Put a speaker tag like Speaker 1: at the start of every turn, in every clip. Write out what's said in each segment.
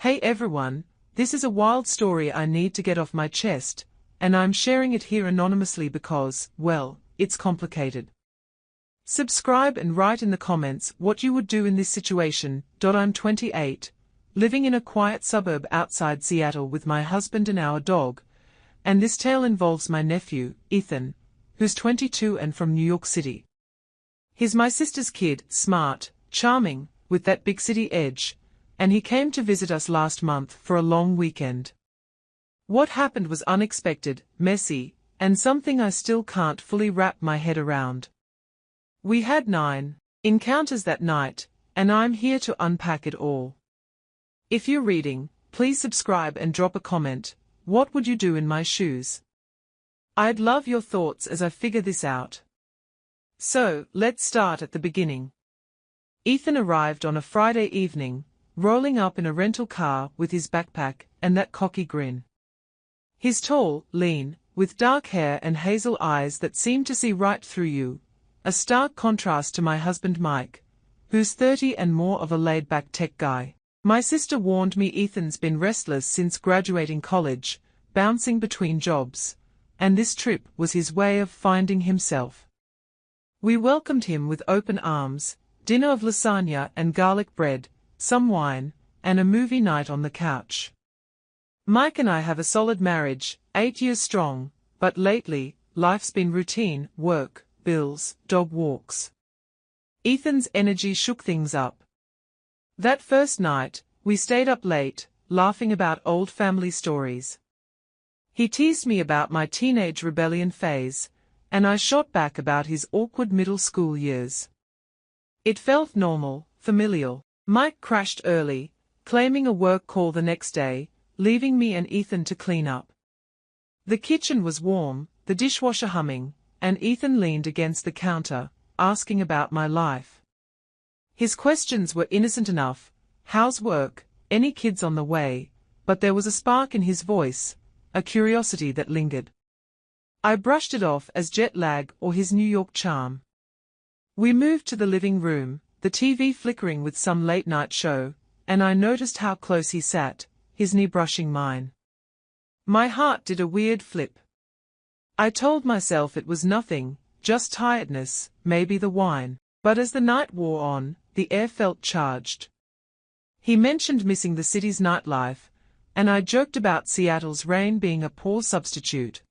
Speaker 1: Hey everyone, this is a wild story I need to get off my chest, and I'm sharing it here anonymously because, well, it's complicated. Subscribe and write in the comments what you would do in this situation. I'm 28, living in a quiet suburb outside Seattle with my husband and our dog, and this tale involves my nephew, Ethan, who's 22 and from New York City. He's my sister's kid, smart, charming, with that big city edge, and he came to visit us last month for a long weekend. What happened was unexpected, messy, and something I still can't fully wrap my head around. We had 9 encounters that night, and I'm here to unpack it all. If you're reading, please subscribe and drop a comment. What would you do in my shoes? I'd love your thoughts as I figure this out. So, let's start at the beginning. Ethan arrived on a Friday evening, rolling up in a rental car with his backpack and that cocky grin. He's tall, lean, with dark hair and hazel eyes that seem to see right through you, a stark contrast to my husband Mike, who's 30 and more of a laid-back tech guy. My sister warned me Ethan's been restless since graduating college, bouncing between jobs, and this trip was his way of finding himself. We welcomed him with open arms, dinner of lasagna and garlic bread, some wine, and a movie night on the couch. Mike and I have a solid marriage, 8 years strong, but lately, life's been routine, work, bills, dog walks. Ethan's energy shook things up. That first night, we stayed up late, laughing about old family stories. He teased me about my teenage rebellion phase, and I shot back about his awkward middle school years. It felt normal, familial. Mike crashed early, claiming a work call the next day, leaving me and Ethan to clean up. The kitchen was warm, the dishwasher humming, and Ethan leaned against the counter, asking about my life. His questions were innocent enough: how's work, any kids on the way, but there was a spark in his voice, a curiosity that lingered. I brushed it off as jet lag or his New York charm. We moved to the living room, the TV flickering with some late-night show, and I noticed how close he sat, his knee brushing mine. My heart did a weird flip. I told myself it was nothing, just tiredness, maybe the wine, but as the night wore on, the air felt charged. He mentioned missing the city's nightlife, and I joked about Seattle's rain being a poor substitute.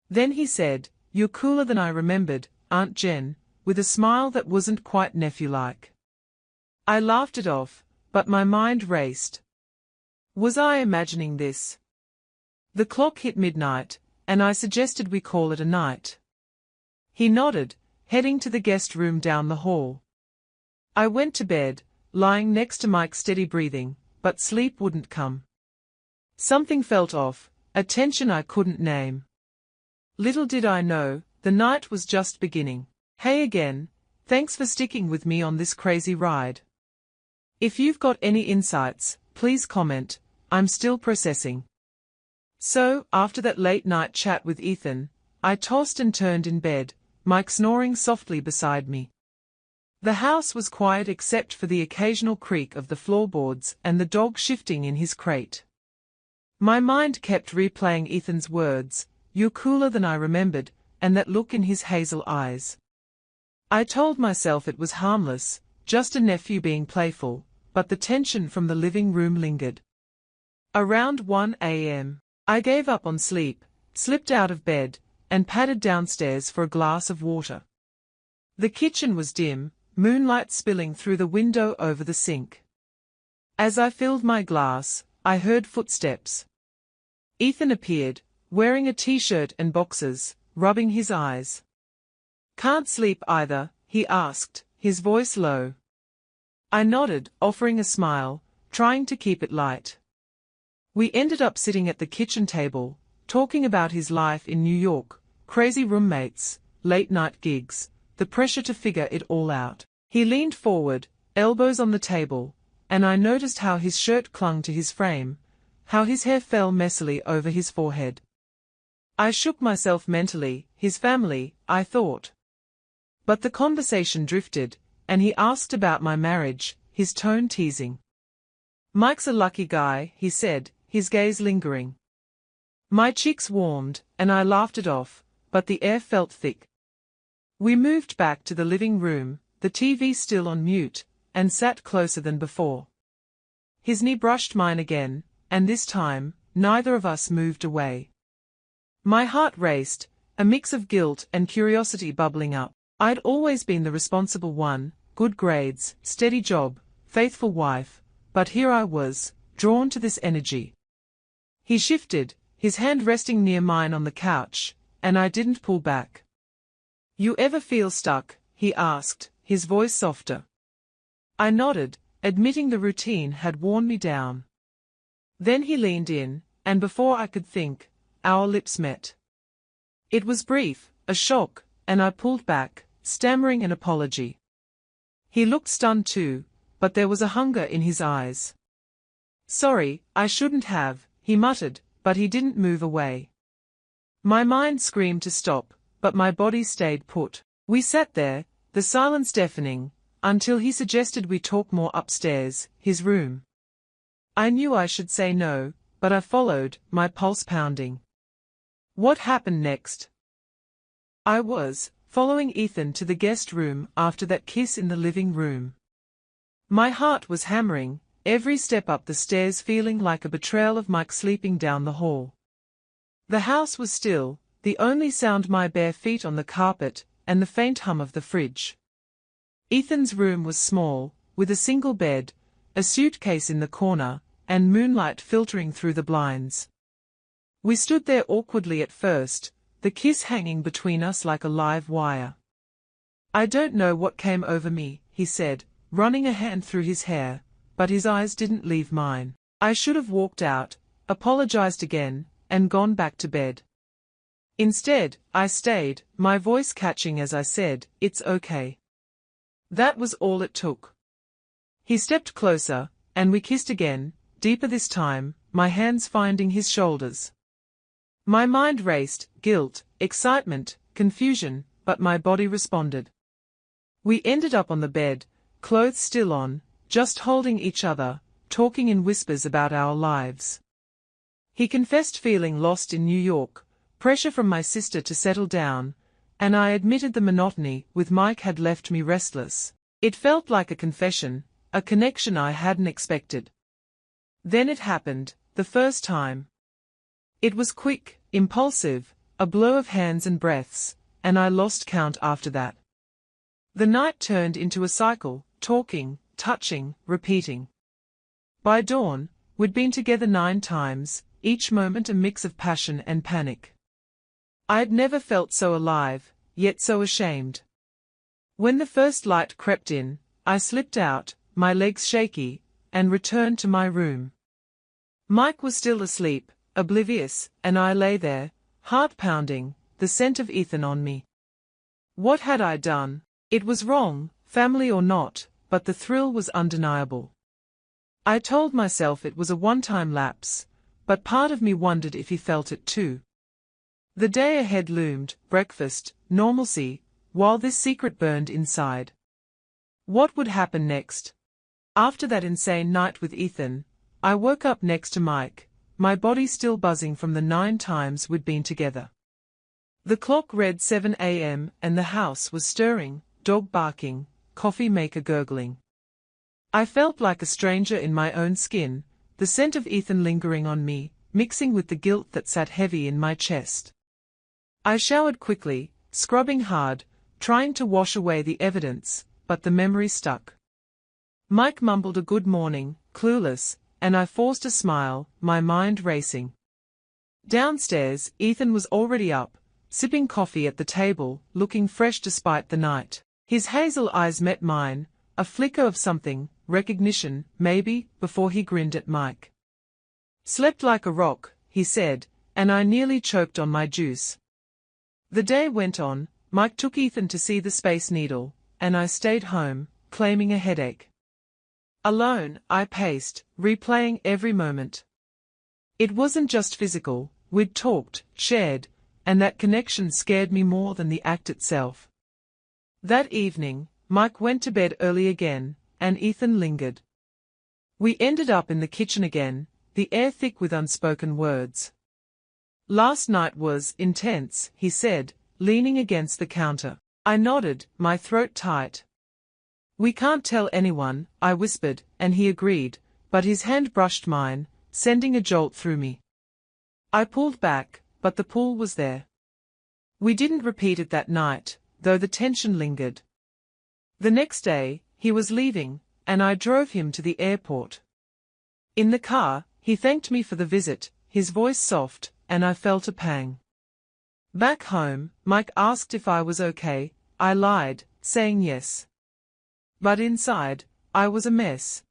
Speaker 1: Then he said, "You're cooler than I remembered, Aunt Jen," with a smile that wasn't quite nephew-like. I laughed it off, but my mind raced. Was I imagining this? The clock hit midnight, and I suggested we call it a night. He nodded, heading to the guest room down the hall. I went to bed, lying next to Mike's steady breathing, but sleep wouldn't come. Something felt off, a tension I couldn't name. Little did I know, the night was just beginning. Hey again, thanks for sticking with me on this crazy ride. If you've got any insights, please comment, I'm still processing. So, after that late-night chat with Ethan, I tossed and turned in bed, Mike snoring softly beside me. The house was quiet except for the occasional creak of the floorboards and the dog shifting in his crate. My mind kept replaying Ethan's words, "You're cooler than I remembered," and that look in his hazel eyes. I told myself it was harmless, just a nephew being playful, but the tension from the living room lingered. Around 1 a.m., I gave up on sleep, slipped out of bed, and padded downstairs for a glass of water. The kitchen was dim, moonlight spilling through the window over the sink. As I filled my glass, I heard footsteps. Ethan appeared, wearing a t-shirt and boxers, rubbing his eyes. "Can't sleep either?" he asked, his voice low. I nodded, offering a smile, trying to keep it light. We ended up sitting at the kitchen table, talking about his life in New York, crazy roommates, late-night gigs, the pressure to figure it all out. He leaned forward, elbows on the table, and I noticed how his shirt clung to his frame, how his hair fell messily over his forehead. I shook myself mentally. His family, I thought. But the conversation drifted, and he asked about my marriage, his tone teasing. Mike's a lucky guy, he said, his gaze lingering. My cheeks warmed, and I laughed it off, but the air felt thick. We moved back to the living room, the TV still on mute, and sat closer than before. His knee brushed mine again, and this time, neither of us moved away. My heart raced, a mix of guilt and curiosity bubbling up. I'd always been the responsible one, good grades, steady job, faithful wife, but here I was, drawn to this energy. He shifted, his hand resting near mine on the couch, and I didn't pull back. You ever feel stuck? He asked, his voice softer. I nodded, admitting the routine had worn me down. Then he leaned in, and before I could think, our lips met. It was brief, a shock, and I pulled back, stammering an apology. He looked stunned too, but there was a hunger in his eyes. Sorry, I shouldn't have, he muttered, but he didn't move away. My mind screamed to stop, but my body stayed put. We sat there, the silence deafening, until he suggested we talk more upstairs, his room. I knew I should say no, but I followed, my pulse pounding. What happened next? I was following Ethan to the guest room after that kiss in the living room. My heart was hammering, every step up the stairs feeling like a betrayal of Mike sleeping down the hall. The house was still, the only sound my bare feet on the carpet, and the faint hum of the fridge. Ethan's room was small, with a single bed, a suitcase in the corner, and moonlight filtering through the blinds. We stood there awkwardly at first, the kiss hanging between us like a live wire. I don't know what came over me, he said, running a hand through his hair, but his eyes didn't leave mine. I should have walked out, apologized again, and gone back to bed. Instead, I stayed, my voice catching as I said, "It's okay." That was all it took. He stepped closer, and we kissed again, deeper this time, my hands finding his shoulders. My mind raced, guilt, excitement, confusion, but my body responded. We ended up on the bed, clothes still on, just holding each other, talking in whispers about our lives. He confessed feeling lost in New York, pressure from my sister to settle down, and I admitted the monotony with Mike had left me restless. It felt like a confession, a connection I hadn't expected. Then it happened, the first time. It was quick, impulsive, a blur of hands and breaths, and I lost count after that. The night turned into a cycle, talking, touching, repeating. By dawn, we'd been together 9 times, each moment a mix of passion and panic. I had never felt so alive, yet so ashamed. When the first light crept in, I slipped out, my legs shaky, and returned to my room. Mike was still asleep, oblivious, and I lay there, heart pounding, the scent of Ethan on me. What had I done? It was wrong, family or not, but the thrill was undeniable. I told myself it was a one-time lapse, but part of me wondered if he felt it too. The day ahead loomed, breakfast, normalcy, while this secret burned inside. What would happen next? After that insane night with Ethan, I woke up next to Mike, my body still buzzing from the 9 times we'd been together. The clock read 7 a.m. and the house was stirring, dog barking, coffee maker gurgling. I felt like a stranger in my own skin, the scent of Ethan lingering on me, mixing with the guilt that sat heavy in my chest. I showered quickly, scrubbing hard, trying to wash away the evidence, but the memory stuck. Mike mumbled a good morning, clueless, and I forced a smile, my mind racing. Downstairs, Ethan was already up, sipping coffee at the table, looking fresh despite the night. His hazel eyes met mine, a flicker of something, recognition, maybe, before he grinned at Mike. Slept like a rock, he said, and I nearly choked on my juice. The day went on, Mike took Ethan to see the Space Needle, and I stayed home, claiming a headache. Alone, I paced, replaying every moment. It wasn't just physical, we'd talked, shared, and that connection scared me more than the act itself. That evening, Mike went to bed early again, and Ethan lingered. We ended up in the kitchen again, the air thick with unspoken words. "Last night was intense," he said, leaning against the counter. I nodded, my throat tight. "We can't tell anyone," I whispered, and he agreed, but his hand brushed mine, sending a jolt through me. I pulled back, but the pull was there. We didn't repeat it that night, though the tension lingered. The next day, he was leaving, and I drove him to the airport. In the car, he thanked me for the visit, his voice soft, and I felt a pang. Back home, Mike asked if I was okay. I lied, saying yes. But inside, I was a mess.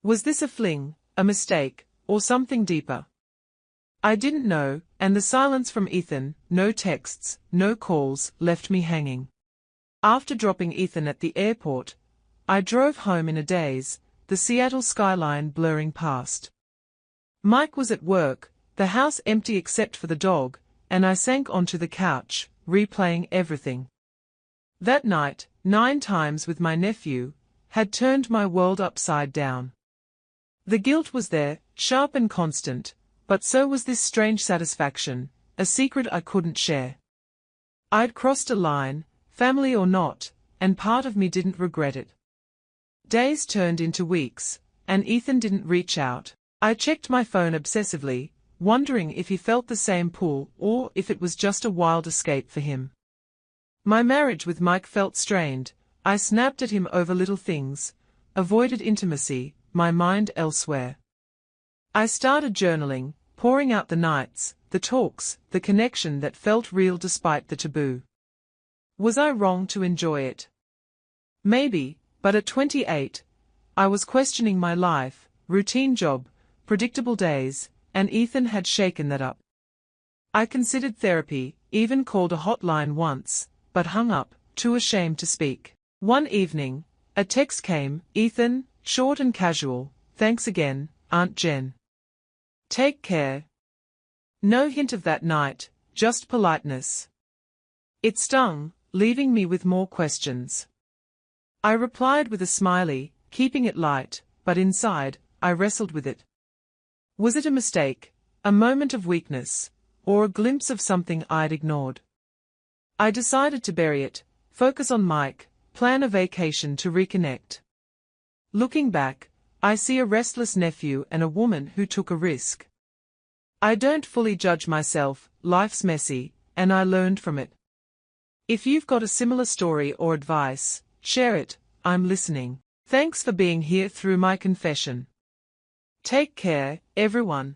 Speaker 1: Was this a fling, a mistake, or something deeper? I didn't know, and the silence from Ethan, no texts, no calls, left me hanging. After dropping Ethan at the airport, I drove home in a daze, the Seattle skyline blurring past. Mike was at work, the house empty except for the dog, and I sank onto the couch, replaying everything. That night, 9 times with my nephew, had turned my world upside down. The guilt was there, sharp and constant, but so was this strange satisfaction, a secret I couldn't share. I'd crossed a line, family or not, and part of me didn't regret it. Days turned into weeks, and Ethan didn't reach out. I checked my phone obsessively, wondering if he felt the same pull or if it was just a wild escape for him. My marriage with Mike felt strained. I snapped at him over little things, avoided intimacy, my mind elsewhere. I started journaling, pouring out the nights, the talks, the connection that felt real despite the taboo. Was I wrong to enjoy it? Maybe, but at 28, I was questioning my life, routine job, predictable days, and Ethan had shaken that up. I considered therapy, even called a hotline once, but hung up, too ashamed to speak. One evening, a text came, "Ethan," short and casual, "Thanks again, Aunt Jen. Take care." No hint of that night, just politeness. It stung, leaving me with more questions. I replied with a smiley, keeping it light, but inside, I wrestled with it. Was it a mistake, a moment of weakness, or a glimpse of something I'd ignored? I decided to bury it, focus on Mike, plan a vacation to reconnect. Looking back, I see a restless nephew and a woman who took a risk. I don't fully judge myself, life's messy, and I learned from it. If you've got a similar story or advice, share it, I'm listening. Thanks for being here through my confession. Take care, everyone.